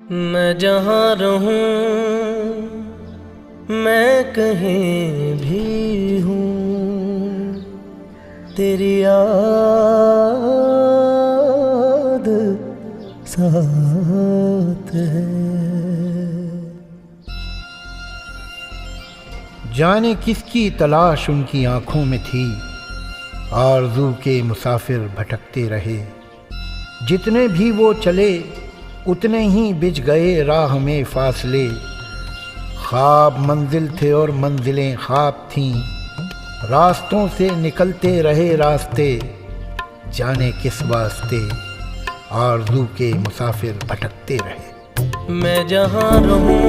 मैं जहाँ रहूं, मैं कहीं भी हूँ, तेरी याद साथ है। जाने किसकी तलाश उनकी आंखों में थी, आरज़ू के मुसाफिर भटकते रहे। जितने भी वो चले उतने ही बिछ गए राह में फासले। ख्वाब मंजिल थे और मंजिलें ख्वाब थीं, रास्तों से निकलते रहे रास्ते। जाने किस वास्ते आरज़ू के मुसाफिर भटकते रहे। मैं जहाँ रहूं,